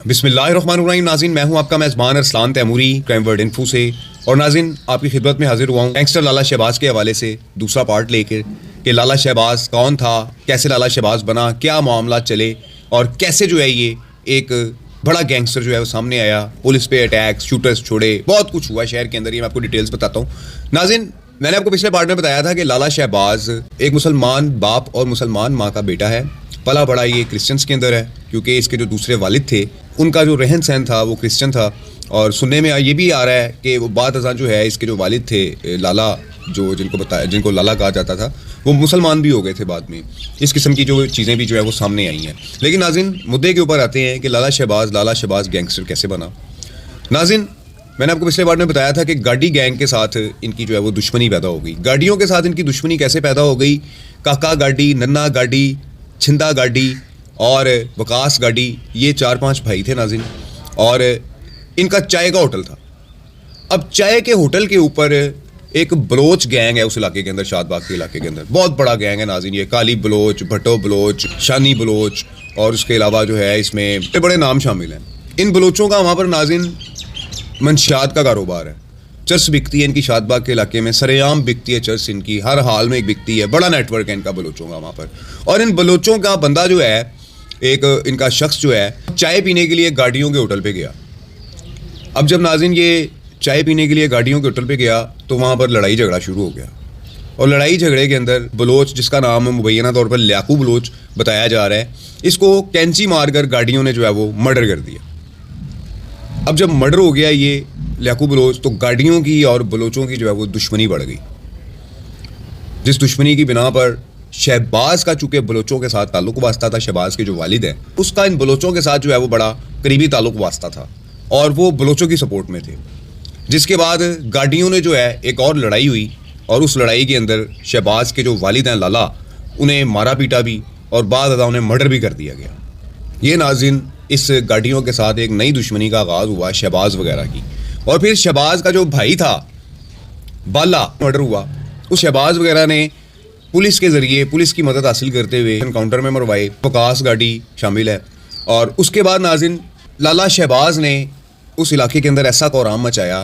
बिस्मिल्लाहिर्रहमानिर्रहीम। नाज़रीन, मैं हूं आपका मेज़बान Arsalan Taimuri crime world info से। और नाज़रीन, आपकी खिदमत में हाजिर हुआ हूं गैंगस्टर लाला शहबाज के हवाले से दूसरा पार्ट लेकर कि लाला शहबाज कौन था, कैसे लाला शहबाज बना, क्या मामला चले और कैसे जो है ये एक बड़ा गैंगस्टर जो है वो सामने आया, पुलिस पे अटैक, शूटर्स छोड़े, बहुत कुछ हुआ शहर के अंदर। ये मैं आपको डिटेल्स बताता हूँ। नाज़रीन, मैंने आपको पिछले पार्ट में बताया था कि लाला शहबाज एक मुसलमान बाप और मुसलमान माँ का बेटा है। पला बड़ा ये क्रिश्चियंस के अंदर है, क्योंकि इसके जो दूसरे वालिद थे उनका जो रहन सहन था वो क्रिश्चियन था। और सुनने में ये भी आ रहा है कि वो बाद अज़ां जो है इसके जो वालिद थे लाला, जो जिनको लाला कहा जाता था, वो मुसलमान भी हो गए थे बाद में। इस किस्म की जो चीज़ें भी जो है वो सामने आई हैं। लेकिन नाज़रीन, मुद्दे के ऊपर आते हैं कि लाला शहबाज गैंगस्टर कैसे बना। नाज़रीन, मैंने आपको पिछले बार में बताया था कि गाड़ी गैंग के साथ इनकी जो है वो दुश्मनी पैदा हो गई। गाड़ियों के साथ इनकी दुश्मनी कैसे पैदा हो गई? काका गाड़ी, नन्ना गाड़ी, छिंदा गाड़ी और वकास गाड़ी, ये 4-5 भाई थे नाज़रीन। और इनका चाय का होटल था। अब चाय के होटल के ऊपर एक बलोच गैंग है उस इलाके के अंदर, शादबाग के इलाके के अंदर बहुत बड़ा गैंग है नाज़रीन। ये काली बलोच, भट्टो बलोच, शानी बलोच और उसके अलावा जो है इसमें बड़े नाम शामिल हैं। इन बलोचों का वहाँ पर नाज़रीन मंशियात का कारोबार है। चर्स बिकती है इनकी शादबाग के इलाके में, सरेआम बिकती है चर्स इनकी, हर हाल में एक बिकती है। बड़ा नेटवर्क है इनका बलोचों का वहाँ पर। और इन बलोचों का बंदा जो है, एक इनका शख्स जो है, चाय पीने के लिए गाड़ियों के होटल पे गया। अब जब नाज़रीन ये चाय पीने के लिए गाड़ियों के होटल पे गया तो वहाँ पर लड़ाई झगड़ा शुरू हो गया। और लड़ाई झगड़े के अंदर बलोच, जिसका नाम मुबैना तौर पर लियाकू बलोच बताया जा रहा है, इसको कैंची मारकर गाड़ियों ने जो है वो मर्डर कर दिया। अब जब मर्डर हो गया ये लियाकू बलोच, तो गाड़ियों की और बलोचों की जो है वो दुश्मनी बढ़ गई। जिस दुश्मनी की बिना पर शहबाज का चूँकि बलोचों के साथ ताल्लुक वास्ता था, शहबाज के जो वालिद हैं उसका इन बलोचों के साथ जो है वो बड़ा करीबी ताल्लुक वास्ता था और वो बलोचों की सपोर्ट में थे। जिसके बाद गाड़ियों ने जो है एक और लड़ाई हुई और उस लड़ाई के अंदर शहबाज के जो वालिद हैं लाला, उन्हें मारा पीटा भी और बाद अदा उन्हें मर्डर भी कर दिया गया। ये नाज़रीन, इस गाड़ियों के साथ एक नई दुश्मनी का आगाज़ हुआ शहबाज वगैरह की। और फिर शहबाज का जो भाई था बाला, मर्डर हुआ। उस शहबाज वगैरह ने पुलिस के ज़रिए, पुलिस की मदद हासिल करते हुए एनकाउंटर में मरवाए। वकास गाड़ी शामिल है। और उसके बाद नाज़रीन, लाला शहबाज ने उस इलाके के अंदर ऐसा कोहराम मचाया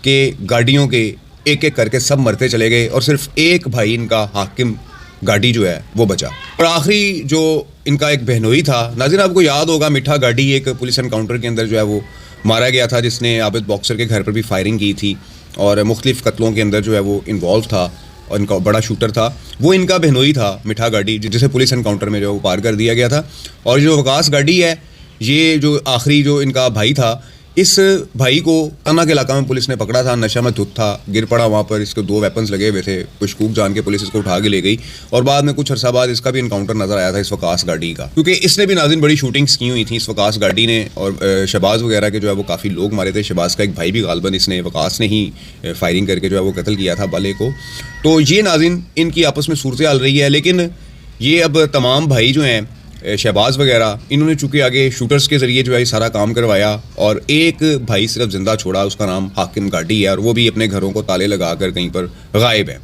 कि गाड़ियों के एक एक करके सब मरते चले गए और सिर्फ एक भाई इनका हाकिम गाड़ी जो है वो बचा। और आखिरी जो इनका एक बहनोई था नाज़रीन, आपको याद होगा, मिठा गाड़ी एक पुलिस एनकाउंटर के अंदर जो है वो मारा गया था, जिसने आबिद बॉक्सर के घर पर भी फायरिंग की थी और मुख्तलिफ़ कत्लों के अंदर जो है वो इन्वॉल्व था और इनका बड़ा शूटर था। वो इनका बहनोई था मिठा गाड़ी, जिसे पुलिस एनकाउंटर में जो है वो पार कर दिया गया था। और जो वकास गाड़ी है, ये जो आखिरी जो इनका भाई था, इस भाई को अन्ना के इलाका में पुलिस ने पकड़ा था, नशा में धुत था, गिर पड़ा वहाँ पर, इसको 2 वेपन्स लगे हुए थे। कुछ जान के पुलिस इसको उठा के ले गई और बाद में कुछ अरसा बाद इसका भी इनकाउंटर नजर आया था इस वकास गाड़ी का, क्योंकि इसने भी नाज़रीन बड़ी शूटिंग्स की हुई थी इस वकास गाड़ी ने। और शहबाज वगैरह के जो है वो काफ़ी लोग मारे थे। शहबाज का एक भाई भी गालबन इसने, वकास ने ही फायरिंग करके जो है वो कत्ल किया था बाले को। तो ये नाज़रीन इनकी आपस में सूरत हाल रही है। लेकिन ये अब तमाम भाई जो हैं शहबाज वगैरह, इन्होंने चूँकि आगे शूटर्स के ज़रिए जो है सारा काम करवाया और एक भाई सिर्फ ज़िंदा छोड़ा, उसका नाम हाकिम गाड़ी है और वो भी अपने घरों को ताले लगा कर कहीं पर गायब है।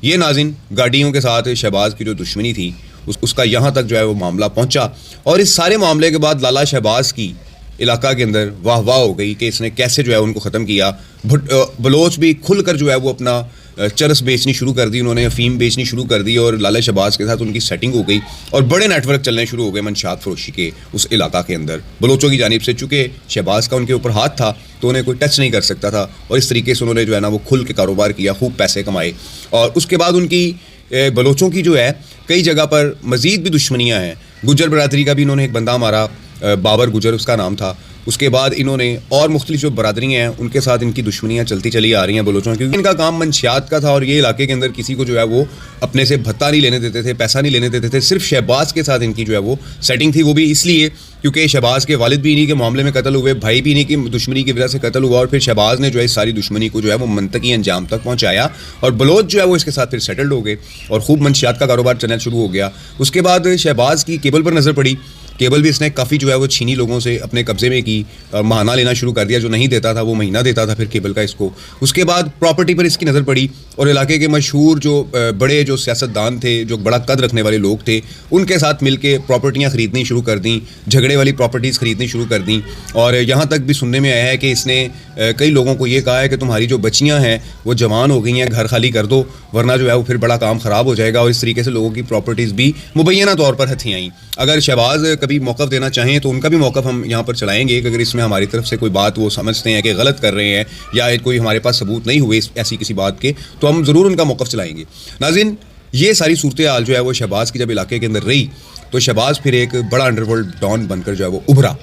ये नाज़रीन गाड़ियों के साथ शहबाज की जो दुश्मनी थी उसका यहाँ तक जो है वो मामला पहुँचा। और इस सारे मामले के बाद लाला शहबाज की इलाका के अंदर वाह वाह हो गई कि इसने कैसे जो है उनको ख़त्म किया। बलोच भी खुल कर जो है वो अपना चरस बेचनी शुरू कर दी, उन्होंने अफीम बेचनी शुरू कर दी और लाला शहबाज के साथ उनकी सेटिंग हो गई और बड़े नेटवर्क चलने शुरू हो गए मंशात फरोशी के उस इलाका के अंदर बलोचों की जानिब से। चूँकि शहबाज का उनके ऊपर हाथ था तो उन्हें कोई टच नहीं कर सकता था और इस तरीके से उन्होंने जो है ना वो खुल के कारोबार किया, खूब पैसे कमाए। और उसके बाद उनकी बलोचों की जो है कई जगह पर मज़ीद भी दुश्मनियाँ हैं। गुजर बरादरी का भी इन्होंने एक बंदा मारा, बाबर गुजर उसका नाम था। उसके बाद इन्होंने और मुख्तलिफ जो बरादरियाँ हैं उनके साथ इनकी दुश्मनियाँ चलती चली आ रही हैं बलोचों, क्योंकि इनका काम मंशियात का था और ये इलाके के अंदर किसी को जो है वो अपने से भत्ता नहीं लेने देते थे, पैसा नहीं लेने देते थे। सिर्फ शहबाज के साथ इनकी जो है वो सेटिंग थी, वो भी इसलिए क्योंकि शहबाज के वालिद भी इन्हीं के मामले में कत्ल हुए, भाई भी इन्हीं की दुश्मनी की वजह से कत्ल हुआ और फिर शहबाज ने जो है इस सारी दुश्मनी को जो है वो मंतकी अंजाम तक पहुँचाया और बलोच जो है वो इसके साथ फिर सेटल्ड हो गए और खूब मंशियात का कारोबार चलना शुरू हो गया। उसके बाद शहबाज की केबल पर नज़र पड़ी केबल भी इसने काफ़ी जो है वो छीनी लोगों से अपने कब्जे में की और महाना लेना शुरू कर दिया, जो नहीं देता था वो महीना देता था फिर केबल का इसको। उसके बाद प्रॉपर्टी पर इसकी नज़र पड़ी और इलाके के मशहूर जो बड़े जो सियासतदान थे, जो बड़ा कद रखने वाले लोग थे, उनके साथ मिल के प्रॉपर्टियाँ ख़रीदनी शुरू कर दी, झगड़े वाली प्रॉपर्टीज़ ख़रीदनी शुरू कर दी। और यहाँ तक भी सुनने में आया है कि इसने कई लोगों को ये कहा है कि तुम्हारी जो बच्चियाँ हैं वो जवान हो गई हैं, घर खाली कर दो वरना जो है वो फिर बड़ा काम ख़राब हो जाएगा। और इस तरीके से लोगों की प्रॉपर्टीज़ भी मुबैना तौर पर हथी आईं। अगर शहबाज कभी मौक़िफ़ देना चाहें तो उनका भी मौक़िफ़ हम यहाँ पर चलाएंगे कि अगर इसमें हमारी तरफ से कोई बात वो समझते हैं कि गलत कर रहे हैं या कोई हमारे पास सबूत नहीं हुए ऐसी किसी बात के, तो हम ज़रूर उनका मौक़िफ़ चलाएंगे। नाज़रीन, ये सारी सूरत हाल जो है वो शहबाज की जब इलाके के अंदर रही तो शहबाज फिर एक बड़ा अंडरवर्ल्ड डॉन बनकर जो है वो उभरा।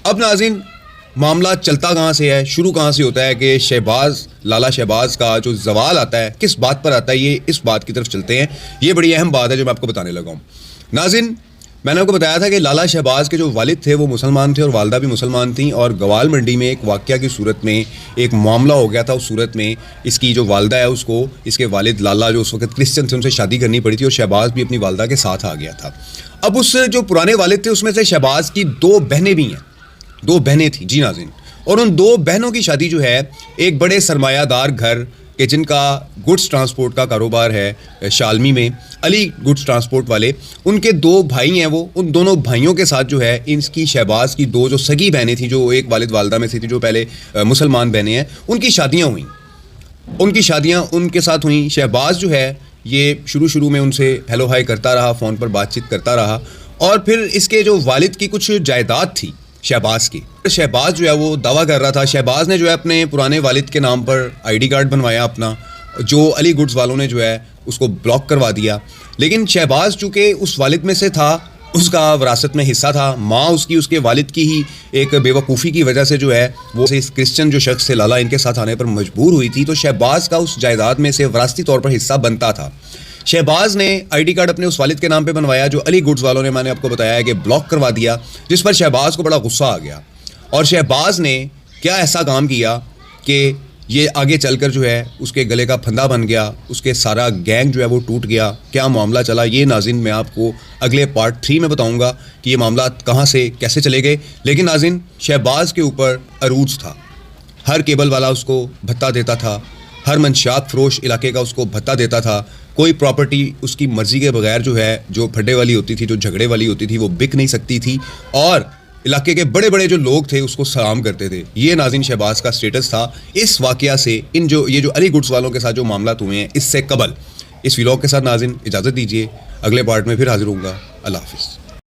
अब नाज़रीन, मामला चलता कहाँ से है, शुरू कहाँ से होता है कि शहबाज, लाला शहबाज का जो जवाल आता है किस बात पर आता है, ये इस बात की तरफ चलते हैं। ये बड़ी अहम बात है जो मैं आपको बताने लगा हूँ। नाज़रीन, मैंने आपको बताया था कि लाला शहबाज के जो वालिद थे वो मुसलमान थे और वालदा भी मुसलमान थी, और गवाल मंडी में एक वाक़या की सूरत में एक मामला हो गया था। उस सूरत में इसकी जो वालदा है उसको इसके वालिद लाला जो उस वक्त क्रिश्चियन थे उनसे शादी करनी पड़ी थी और शहबाज भी अपनी वालदा के साथ आ गया था। अब उस जो पुराने वालिद थे उसमें से शहबाज की 2 बहनें भी हैं, 2 बहनें थी जी नाज़रीन। और उन 2 बहनों की शादी जो है एक बड़े सरमायादार घर के जिनका गुड्स ट्रांसपोर्ट का कारोबार है शालमी में, अली गुड्स ट्रांसपोर्ट वाले, उनके 2 भाई हैं वो, उन दोनों भाइयों के साथ जो है इनकी शहबाज की 2 जो सगी बहनें थी, जो एक वालिद वालदा में से थी, जो पहले मुसलमान बहनें हैं, उनकी शादियां हुई। उनकी शादियां उनके साथ हुई। शहबाज जो है ये शुरू में उनसे हेलो हाय करता रहा, फ़ोन पर बातचीत करता रहा। और फिर इसके जो वालिद की कुछ जायदाद थी शहबाज की, शहबाज जो है वो दावा कर रहा था। शहबाज ने जो है अपने पुराने वालिद के नाम पर आईडी कार्ड बनवाया अपना, जो अली गुड्स वालों ने जो है उसको ब्लॉक करवा दिया। लेकिन शहबाज चूँकि उस वालिद में से था, उसका विरासत में हिस्सा था, माँ उसकी उसके वालिद की ही एक बेवकूफ़ी की वजह से जो है वो इस क्रिश्चियन जो शख्स थे लाला, इनके साथ आने पर मजबूर हुई थी, तो शहबाज का उस जायदाद में से विरासती तौर पर हिस्सा बनता था। शहबाज ने आईडी कार्ड अपने उस वालिद के नाम पे बनवाया, जो अली गुड्स वालों ने, मैंने आपको बताया है कि ब्लॉक करवा दिया, जिस पर शहबाज को बड़ा गुस्सा आ गया। और शहबाज ने क्या ऐसा काम किया कि ये आगे चलकर जो है उसके गले का फंदा बन गया, उसके सारा गैंग जो है वो टूट गया। क्या मामला चला ये नाज़रीन मैं आपको अगले पार्ट 3 में बताऊंगा कि ये मामला कहाँ से कैसे चले गए। लेकिन नाज़रीन, शहबाज के ऊपर अरूज था, हर केबल वाला उसको भत्ता देता था, हर मंशियात फरोश इलाके का उसको भत्ता देता था। कोई प्रॉपर्टी उसकी मर्ज़ी के बगैर जो है, जो फड्डे वाली होती थी, जो झगड़े वाली होती थी, वो बिक नहीं सकती थी। और इलाके के बड़े बड़े जो लोग थे उसको सलाम करते थे। ये नाज़रीन शहबाज का स्टेटस था। इस वाक़या से ये जो अली गुड्स वालों के साथ जो मामला हुए हैं इससे कबल, इस व्लॉग के साथ नाज़रीन इजाज़त दीजिए, अगले पार्ट में फिर हाजिर होऊंगा। अल्लाह हाफ़िज़।